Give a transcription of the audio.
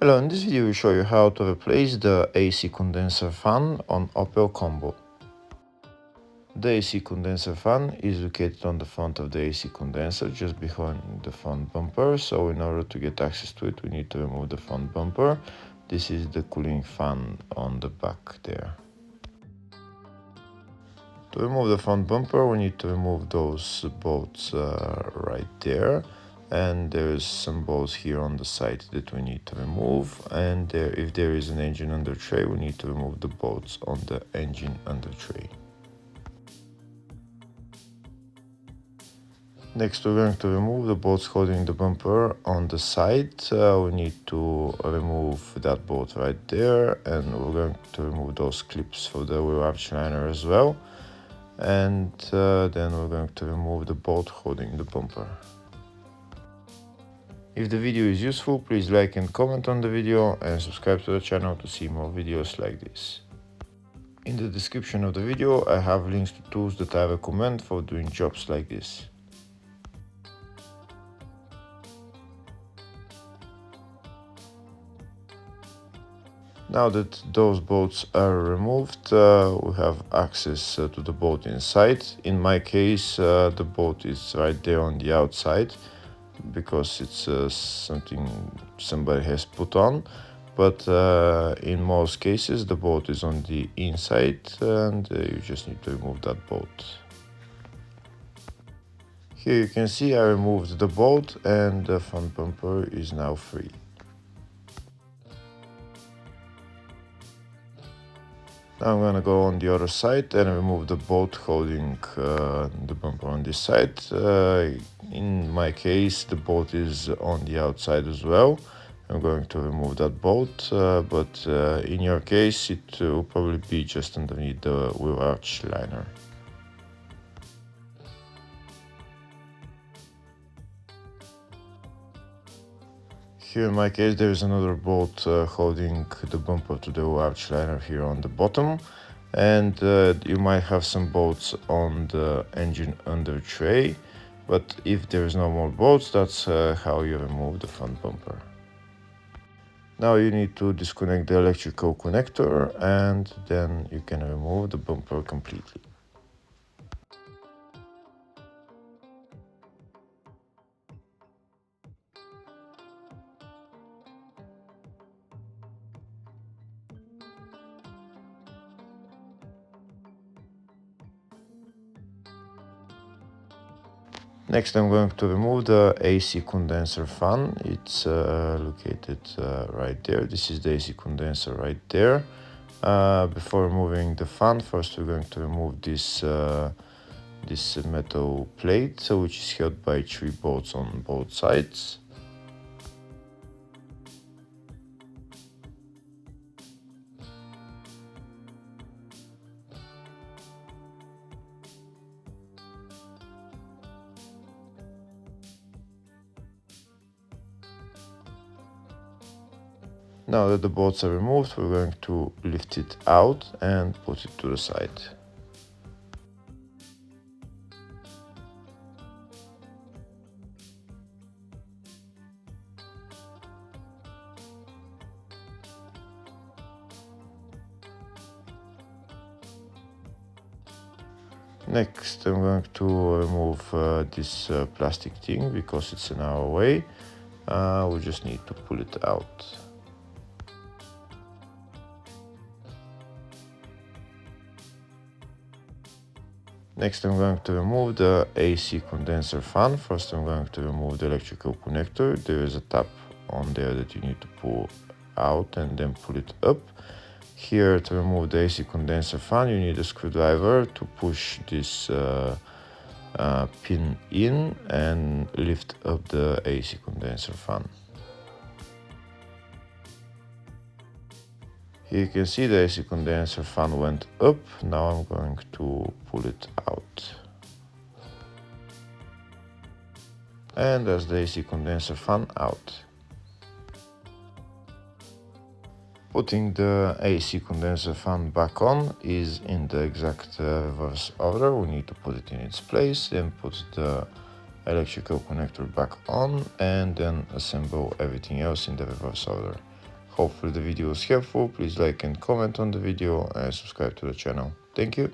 Hello, in this video we show you how to replace the AC condenser fan on Opel Combo. The AC condenser fan is located on the front of the AC condenser, just behind the front bumper, so in order to get access to it we need to remove the front bumper. This is the cooling fan on the back there. To remove the front bumper we need to remove those bolts right there. And there's some bolts here on the side that we need to remove, and if there is an engine under tray we need to remove the bolts on the engine under tray. Next we're going to remove the bolts holding the bumper on the side. We need to remove that bolt right there, and we're going to remove those clips for the wheel arch liner as well, and then we're going to remove the bolt holding the bumper. If the video is useful, please like and comment on the video and subscribe to the channel to see more videos like this. In the description of the video I have links to tools that I recommend for doing jobs like this. Now that those bolts are removed, we have access to the bolt inside. In my case, the bolt is right there on the outside, because it's something somebody has put on, but in most cases the bolt is on the inside, and you just need to remove that bolt. Here you can see I removed the bolt and the front bumper is now free. Now I'm gonna go on the other side and remove the bolt holding the bumper on this side. In my case the bolt is on the outside as well. I'm going to remove that bolt, but in your case it will probably be just underneath the wheel arch liner. Here in my case there is another bolt holding the bumper to the arch liner here on the bottom, and you might have some bolts on the engine under tray, but if there is no more bolts, that's how you remove the front bumper. Now you need to disconnect the electrical connector, and then you can remove the bumper completely. Next I'm going to remove the AC condenser fan. It's located right there. This is the AC condenser right there. Before removing the fan, first we're going to remove this metal plate, which is held by 3 bolts on both sides. Now that the bolts are removed, we're going to lift it out and put it to the side. Next I'm going to remove this plastic thing, because it's in our way. We just need to pull it out. Next I'm going to remove the AC condenser fan. First I'm going to remove the electrical connector. There is a tab on there that you need to pull out and then pull it up. Here, to remove the AC condenser fan, you need a screwdriver to push this pin in and lift up the AC condenser fan. Here you can see the AC condenser fan went up. Now I'm going to pull it out. And there's the AC condenser fan out. Putting the AC condenser fan back on is in the exact reverse order. We need to put it in its place, then put the electrical connector back on, and then assemble everything else in the reverse order. Hopefully the video was helpful. Please like and comment on the video and subscribe to the channel. Thank you.